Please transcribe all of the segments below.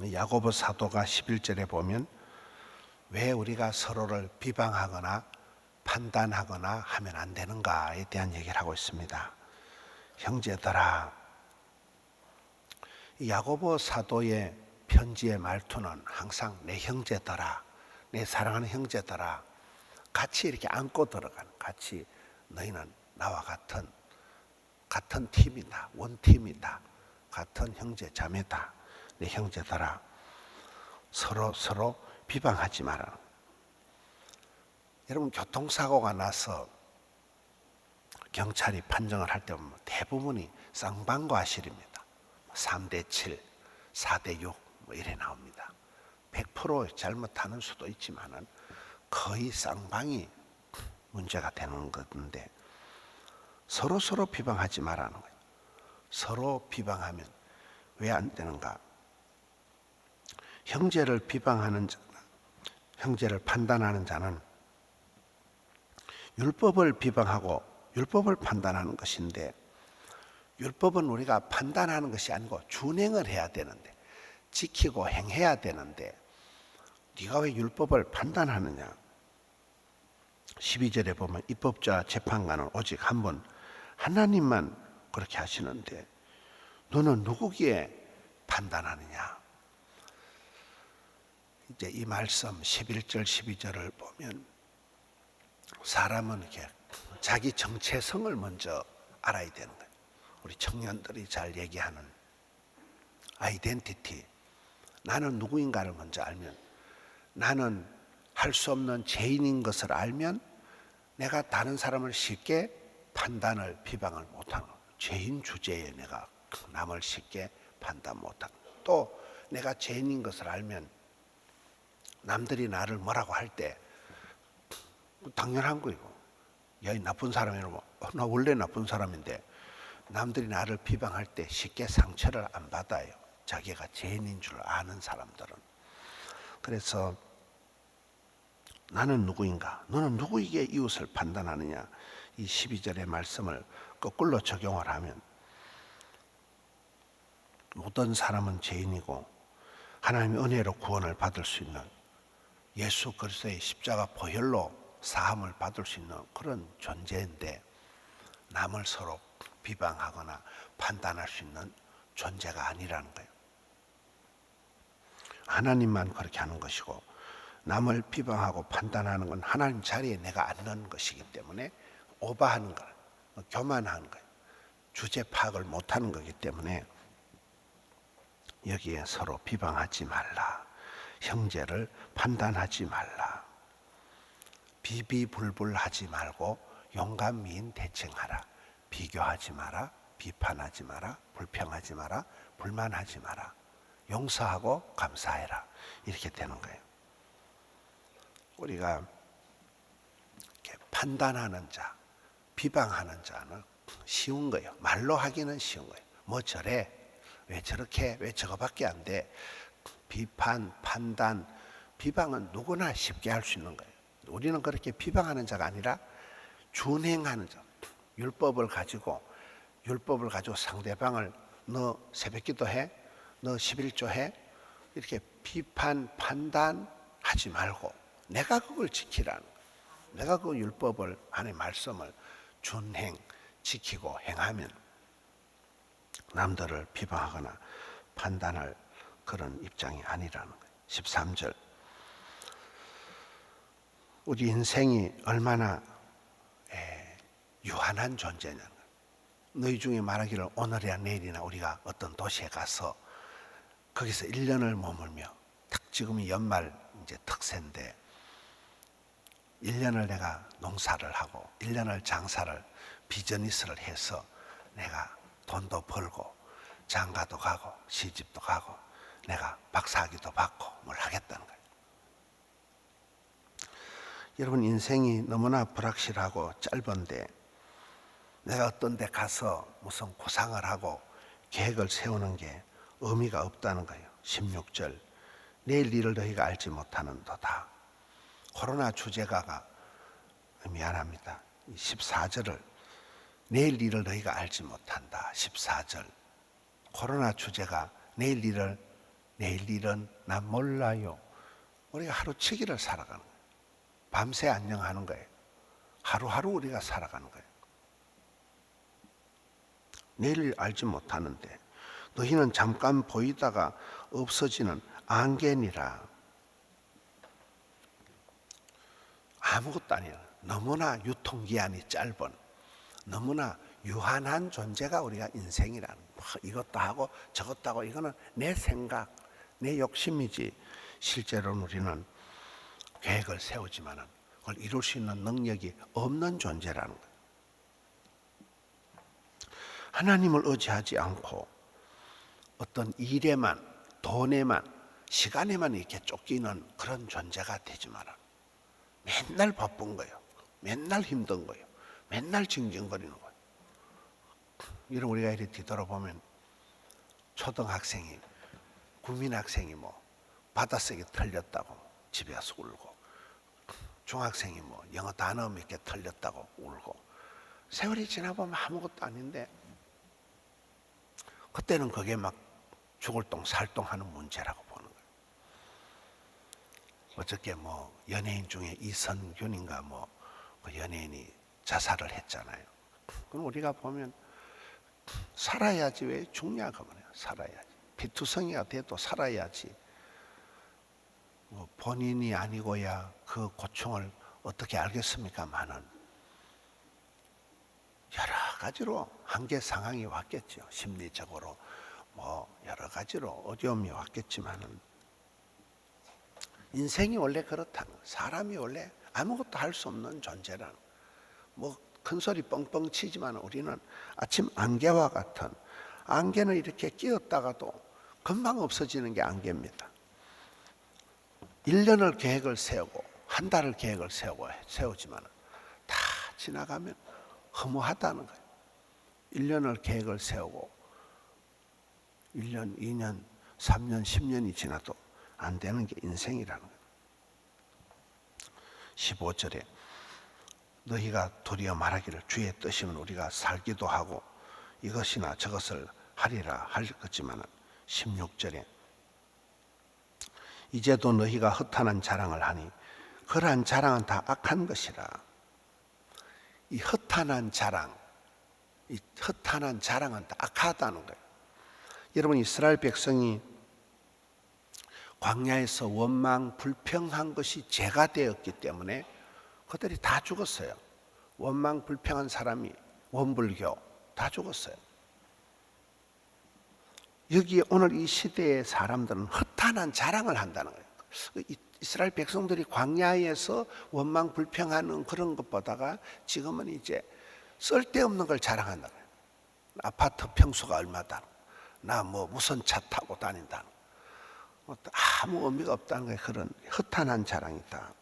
야고보 사도가 11절에 보면 왜 우리가 서로를 비방하거나 판단하거나 하면 안 되는가에 대한 얘기를 하고 있습니다. 형제들아, 야고보 사도의 편지의 말투는 항상 내 형제들아, 내 사랑하는 형제들아, 같이 이렇게 안고 들어가는, 같이 너희는 나와 같은 팀이다, 원팀이다, 같은 형제 자매다, 내 형제들아, 서로 비방하지 마라. 여러분, 교통사고가 나서 경찰이 판정을 할 때 보면 대부분이 쌍방과실입니다. 3대7, 4대6 이래 나옵니다. 100% 잘못하는 수도 있지만은 거의 쌍방이 문제가 되는 건데, 서로 비방하지 말라는 거예요. 서로 비방하면 왜 안 되는가? 형제를 비방하는 자는, 형제를 판단하는 자는 율법을 비방하고 율법을 판단하는 것인데, 율법은 우리가 판단하는 것이 아니고 준행을 해야 되는데, 지키고 행해야 되는데 네가 왜 율법을 판단하느냐? 12절에 보면 입법자 재판관은 오직 한 분 하나님만 그렇게 하시는데 너는 누구기에 판단하느냐? 이제 이 말씀 11절 12절을 보면 사람은 이렇게 자기 정체성을 먼저 알아야 되는 거예요. 우리 청년들이 잘 얘기하는 아이덴티티, 나는 누구인가를 먼저 알면, 나는 할 수 없는 죄인인 것을 알면 내가 다른 사람을 쉽게 판단을, 비방을 못하는 거예요. 죄인 주제에 내가 남을 쉽게 판단 못하는 거예요. 또 내가 죄인인 것을 알면 남들이 나를 뭐라고 할 때 당연한 거이고, 야, 이 나쁜 사람이라고, 나 원래 나쁜 사람인데, 남들이 나를 비방할 때 쉽게 상처를 안 받아요. 자기가 죄인인 줄 아는 사람들은. 그래서 나는 누구인가? 너는 누구에게 이웃을 판단하느냐? 이 12절의 말씀을 거꾸로 적용을 하면 모든 사람은 죄인이고 하나님의 은혜로 구원을 받을 수 있는, 예수 그리스도의 십자가 보혈로 사함을 받을 수 있는 그런 존재인데, 남을 서로 비방하거나 판단할 수 있는 존재가 아니라는 거예요. 하나님만 그렇게 하는 것이고, 남을 비방하고 판단하는 건 하나님 자리에 내가 앉는 것이기 때문에 오버하는 거예요. 교만하는 거예요. 주제 파악을 못하는 거기 때문에 여기에 서로 비방하지 말라, 형제를 판단하지 말라, 비비불불하지 말고 용감 미인 대칭하라. 비교하지 마라, 비판하지 마라, 불평하지 마라, 불만하지 마라, 용서하고 감사해라. 이렇게 되는 거예요. 우리가 이렇게 판단하는 자, 비방하는 자는 쉬운 거예요. 말로 하기는 쉬운 거예요. 뭐 저래, 왜 저렇게, 왜 저거밖에 안 돼. 비판, 판단, 비방은 누구나 쉽게 할 수 있는 거예요. 우리는 그렇게 비방하는 자가 아니라 준행하는 자, 율법을 가지고 상대방을 너 새벽기도 해? 너 11조 해? 이렇게 비판, 판단하지 말고 내가 그걸 지키라는 거예요. 내가 그 율법을, 안에 말씀을 준행, 지키고 행하면 남들을 비방하거나 판단할 그런 입장이 아니라는 거예요. 13절, 우리 인생이 얼마나 유한한 존재냐는 거예요. 너희 중에 말하기를 오늘이나 내일이나 우리가 어떤 도시에 가서 거기서 1년을 머물며, 딱 지금이 연말 이제 특세인데 1년을 내가 농사를 하고 1년을 장사를, 비즈니스를 해서 내가 돈도 벌고 장가도 가고 시집도 가고 내가 박사학위도 받고 뭘 하겠다는 거예요. 여러분, 인생이 너무나 불확실하고 짧은데 내가 어떤 데 가서 무슨 구상을 하고 계획을 세우는 게 의미가 없다는 거예요. 16절, 내일 일을 너희가 알지 못하는도다. 코로나 주제가가, 미안합니다, 14절을 내일 일을 너희가 알지 못한다. 14절, 코로나 주제가 내일 일을 내일 일은 난 몰라요. 우리가 하루치기를 살아가는 거예요. 밤새 안녕하는 거예요. 하루하루 우리가 살아가는 거예요. 내일을 알지 못하는데 너희는 잠깐 보이다가 없어지는 안개니라. 아무것도 아니에요. 너무나 유통기한이 짧은, 너무나 유한한 존재가 우리가 인생이라는 거예요. 이것도 하고 저것도 하고, 이거는 내 생각, 내 욕심이지 실제로는 우리는 계획을 세우지만 그걸 이룰 수 있는 능력이 없는 존재라는 거예요. 하나님을 의지하지 않고 어떤 일에만, 돈에만, 시간에만 이렇게 쫓기는 그런 존재가 되지 마라. 맨날 바쁜 거예요. 맨날 힘든 거예요. 맨날 징징거리는 거예요. 이런 우리가 이렇게 뒤돌아보면 초등학생이, 국민학생이 뭐 받아쓰기 틀렸다고 집에 와서 울고, 중학생이 뭐 영어 단어 몇 개 틀렸다고 울고, 세월이 지나보면 아무것도 아닌데 그때는 그게 막 죽을 똥 살똥 하는 문제라고 보는 거예요. 어저께 뭐 연예인 중에 이선균인가 뭐 그 연예인이 자살을 했잖아요. 그럼 우리가 보면 살아야지 왜 죽냐 그 말이에요. 살아야지. 피투성이가 돼도 살아야지. 뭐 본인이 아니고야 그 고충을 어떻게 알겠습니까마는 여러 가지로 한계 상황이 왔겠죠. 심리적으로 뭐 여러 가지로 어려움이 왔겠지만은 인생이 원래 그렇다는 거예요. 사람이 원래 아무것도 할 수 없는 존재라는 거예요. 뭐 큰 소리 뻥뻥 치지만 우리는 아침 안개와 같은, 안개는 이렇게 끼었다가도 금방 없어지는 게 안개입니다. 1년을 계획을 세우고 한 달을 계획을 세우지만 다 지나가면 허무하다는 거예요. 1년을 계획을 세우고 1년, 2년, 3년, 10년이 지나도 안 되는 게 인생이라는 거예요. 15절에 너희가 도리어 말하기를 주의 뜻이면 우리가 살기도 하고 이것이나 저것을 하리라 할 것지만 16절에 이제도 너희가 허탄한 자랑을 하니 그러한 자랑은 다 악한 것이라. 이 허탄한 자랑은 다 악하다는 거예요. 여러분, 이스라엘 백성이 광야에서 원망 불평한 것이 죄가 되었기 때문에 그들이 다 죽었어요. 원망 불평한 사람이 원불교 다 죽었어요. 여기에 오늘 이 시대의 사람들은 허탄한 자랑을 한다는 거예요. 이스라엘 백성들이 광야에서 원망 불평하는 그런 것보다가 지금은 이제 쓸데없는 걸 자랑한다는 거예요. 아파트 평수가 얼마다, 나 뭐 무슨 차 타고 다닌다, 아무 의미가 없다는 거예요. 그런 허탄한 자랑이다.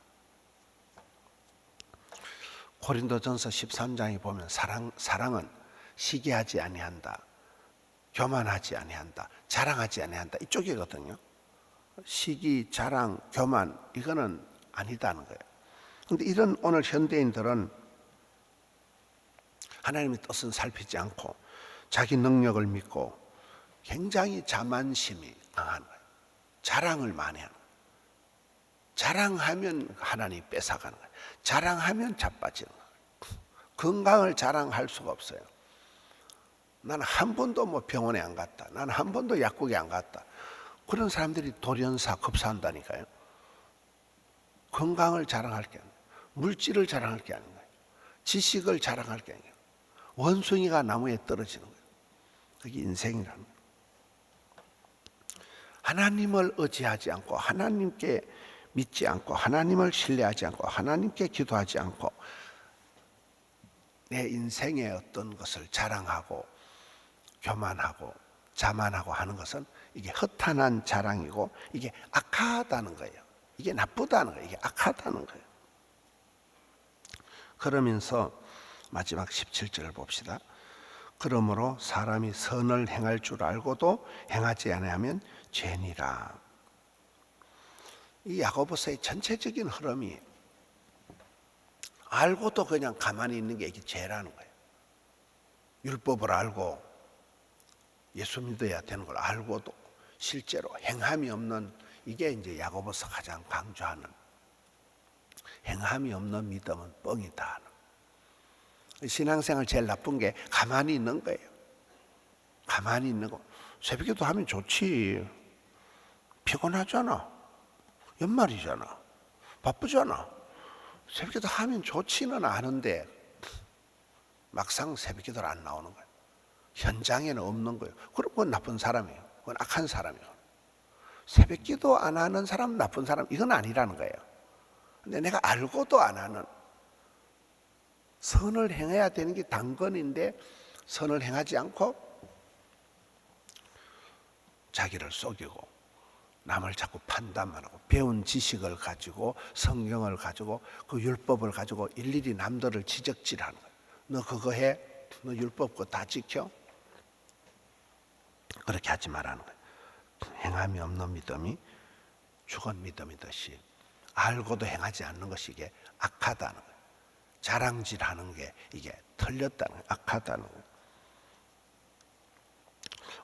고린도전서 13장에 보면 사랑은 시기하지 아니한다, 교만하지 아니한다, 자랑하지 아니한다, 이쪽이거든요. 시기, 자랑, 교만, 이거는 아니다는 거예요. 그런데 이런 오늘 현대인들은 하나님의 뜻은 살피지 않고 자기 능력을 믿고 굉장히 자만심이 강한 거예요. 자랑을 많이 하는 거예요. 자랑하면 하나님이 뺏어가는 거예요. 자랑하면 자빠지는 거예요. 건강을 자랑할 수가 없어요. 나는 한 번도 뭐 병원에 안 갔다, 나는 한 번도 약국에 안 갔다. 그런 사람들이 돌연사 급사한다니까요. 건강을 자랑할 게 아니에요. 물질을 자랑할 게 아닌 거예요. 지식을 자랑할 게 아니에요. 원숭이가 나무에 떨어지는 거예요. 그게 인생이라는 거예요. 하나님을 의지하지 않고, 하나님께 믿지 않고, 하나님을 신뢰하지 않고, 하나님께 기도하지 않고 내 인생의 어떤 것을 자랑하고 교만하고 자만하고 하는 것은 이게 허탄한 자랑이고 이게 악하다는 거예요. 이게 나쁘다는 거예요. 이게 악하다는 거예요. 그러면서 마지막 17절을 봅시다. 그러므로 사람이 선을 행할 줄 알고도 행하지 아니하면 죄니라. 이 야고보서의 전체적인 흐름이 알고도 그냥 가만히 있는 게 이게 죄라는 거예요. 율법을 알고 예수 믿어야 되는 걸 알고도 실제로 행함이 없는, 이게 이제 야고보서 가장 강조하는, 행함이 없는 믿음은 뻥이다. 신앙생활 제일 나쁜 게 가만히 있는 거예요. 가만히 있는 거. 새벽기도 하면 좋지. 피곤하잖아. 연말이잖아. 바쁘잖아. 새벽기도 하면 좋지는 않은데 막상 새벽기도를 안 나오는 거예요. 현장에는 없는 거예요. 그럼 그건 나쁜 사람이에요. 그건 악한 사람이에요. 새벽기도 안 하는 사람, 나쁜 사람, 이건 아니라는 거예요. 근데 내가 알고도 안 하는, 선을 행해야 되는 게 당근인데 선을 행하지 않고 자기를 속이고 남을 자꾸 판단만 하고, 배운 지식을 가지고 성경을 가지고 그 율법을 가지고 일일이 남들을 지적질하는 거예요. 너 그거 해? 너 율법 그거 다 지켜? 그렇게 하지 말라는 거예요. 행함이 없는 믿음이 죽은 믿음이듯이 알고도 행하지 않는 것이 이게 악하다는 거예요. 자랑질하는 게 이게 틀렸다는 거예요. 악하다는 거예요.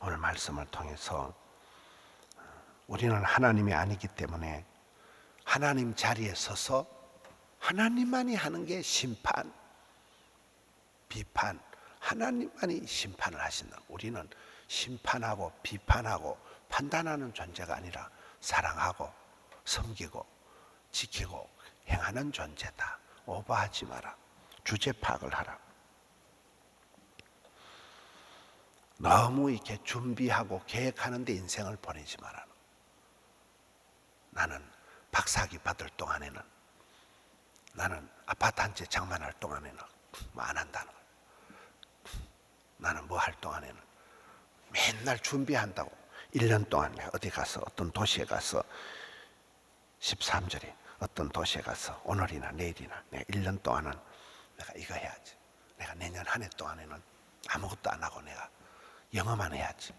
오늘 말씀을 통해서 우리는 하나님이 아니기 때문에 하나님 자리에 서서 하나님만이 하는 게 심판, 비판, 하나님만이 심판을 하신다. 우리는 심판하고 비판하고 판단하는 존재가 아니라 사랑하고 섬기고 지키고 행하는 존재다. 오버하지 마라. 주제 파악을 하라. 너무 이렇게 준비하고 계획하는데 인생을 보내지 마라. 나는 박사학위 받을 동안에는, 나는 아파트 한 채 장만할 동안에는 뭐 안 한다는 거야. 나는 뭐 할 동안에는 맨날 준비한다고. 1년 동안 내가 어디 가서 어떤 도시에 가서 13절에 어떤 도시에 가서 오늘이나 내일이나 내가 1년 동안은 내가 이거 해야지. 내가 내년 한 해 동안에는 아무것도 안 하고 내가 영어만 해야지.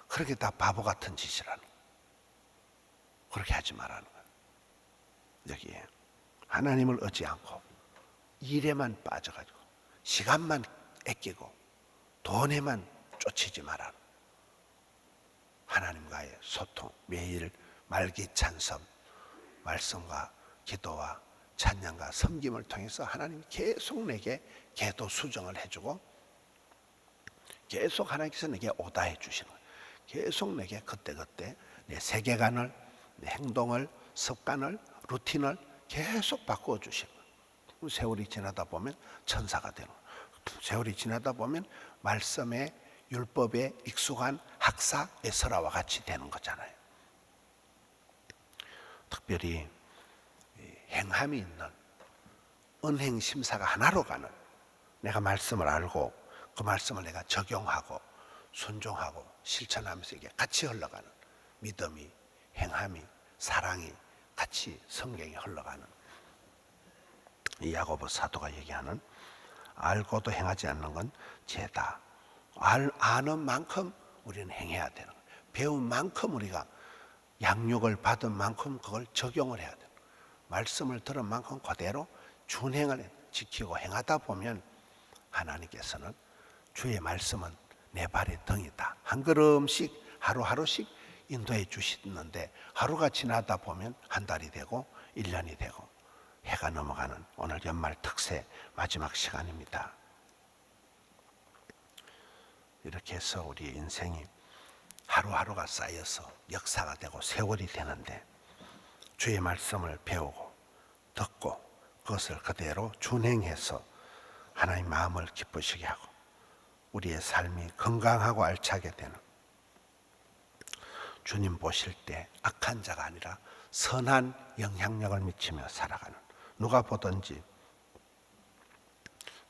그렇게 다 바보 같은 짓이라는 거야. 그렇게 하지 말라는 거야. 여기에 하나님을 얻지 않고 일에만 빠져가지고 시간만 아끼고 돈에만 쫓이지 마라. 하나님과의 소통, 매일 말기찬섬, 말씀과 기도와 찬양과 섬김을 통해서 하나님이 계속 내게 계도 수정을 해주고 계속 하나님께서 내게 오다해 주시는 거예요. 계속 내게 그때그때 내 세계관을, 내 행동을, 습관을, 루틴을 계속 바꾸어 주시는 거예요. 세월이 지나다 보면 천사가 되는 거예요. 세월이 지나다 보면 말씀의 율법에 익숙한 학사 에스라와 같이 되는 거잖아요. 특별히 행함이 있는 은행 심사가 하나로 가는, 내가 말씀을 알고 그 말씀을 내가 적용하고 순종하고 실천하면서 이게 같이 흘러가는 믿음이, 행함이, 사랑이 같이 성경에 흘러가는, 이 야고보 사도가 얘기하는 알고도 행하지 않는 건 죄다. 아는 만큼 우리는 행해야 되는 거예요. 배운 만큼 우리가 양육을 받은 만큼 그걸 적용을 해야 돼요. 말씀을 들은 만큼 그대로 준행을 지키고 행하다 보면 하나님께서는 주의 말씀은 내 발의 등이다. 한 걸음씩 하루하루씩 인도해 주시는데 하루가 지나다 보면 한 달이 되고 1년이 되고 해가 넘어가는 오늘 연말 특세 마지막 시간입니다. 이렇게 해서 우리 인생이 하루하루가 쌓여서 역사가 되고 세월이 되는데 주의 말씀을 배우고 듣고 그것을 그대로 준행해서 하나님 마음을 기쁘시게 하고 우리의 삶이 건강하고 알차게 되는, 주님 보실 때 악한 자가 아니라 선한 영향력을 미치며 살아가는, 누가 보든지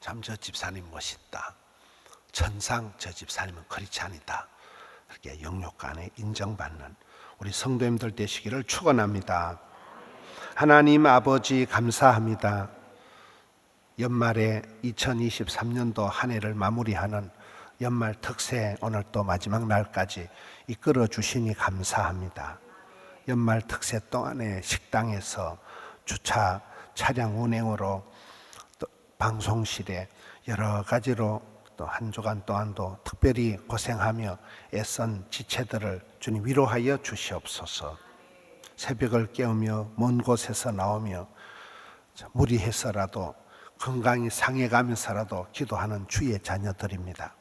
참 저 집사님 멋있다, 천상 저 집사님은 크리스찬이다, 이렇게 영육간에 인정받는 우리 성도님들 되시기를 축원합니다. 하나님 아버지 감사합니다. 연말에 2023년도 한 해를 마무리하는 연말 특세 오늘 또 마지막 날까지 이끌어 주시니 감사합니다. 연말 특세 동안에 식당에서 주차 차량 운행으로 또 방송실에 여러 가지로 또 한 주간 동안도 특별히 고생하며 애쓴 지체들을 주님 위로하여 주시옵소서. 새벽을 깨우며 먼 곳에서 나오며 무리해서라도 건강이 상해가면서라도 기도하는 주의 자녀들입니다.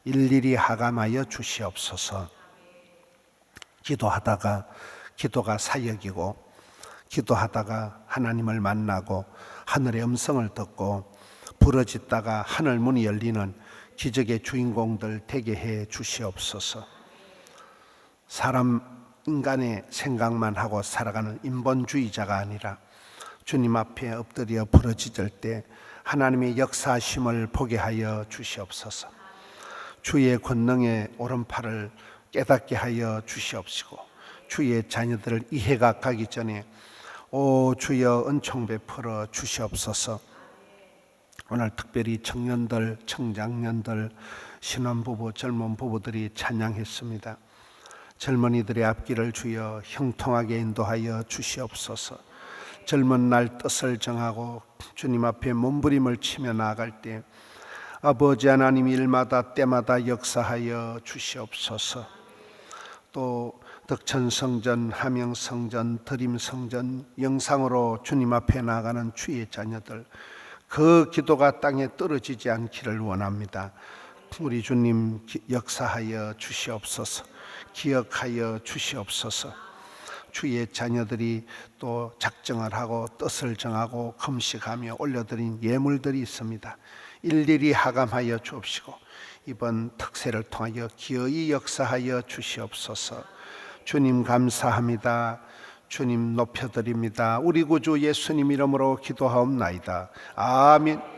일일이 하감하여 주시옵소서. 기도하다가 기도가 사역이고, 기도하다가 하나님을 만나고 하늘의 음성을 듣고 부러졌다가 하늘 문이 열리는 기적의 주인공들 되게 해 주시옵소서. 사람 인간의 생각만 하고 살아가는 인본주의자가 아니라 주님 앞에 엎드려 부러지질 때 하나님의 역사하심을 보게 하여 주시옵소서. 주의 권능의 오른팔을 깨닫게 하여 주시옵시고, 주의 자녀들을 이해가 가기 전에 오 주여 은총 베풀어 주시옵소서. 오늘 특별히 청년들, 청장년들, 신혼부부, 젊은 부부들이 찬양했습니다. 젊은이들의 앞길을 주여 형통하게 인도하여 주시옵소서. 젊은 날 뜻을 정하고 주님 앞에 몸부림을 치며 나아갈 때 아버지 하나님 일마다 때마다 역사하여 주시옵소서. 또 덕천성전, 함영성전, 드림성전 영상으로 주님 앞에 나아가는 주의 자녀들, 그 기도가 땅에 떨어지지 않기를 원합니다. 우리 주님 역사하여 주시옵소서. 기억하여 주시옵소서. 주의 자녀들이 또 작정을 하고 뜻을 정하고 금식하며 올려드린 예물들이 있습니다. 일일이 하감하여 주옵시고 이번 특세를 통하여 기어이 역사하여 주시옵소서. 주님 감사합니다. 주님 높여드립니다. 우리 구주 예수님 이름으로 기도하옵나이다. 아멘.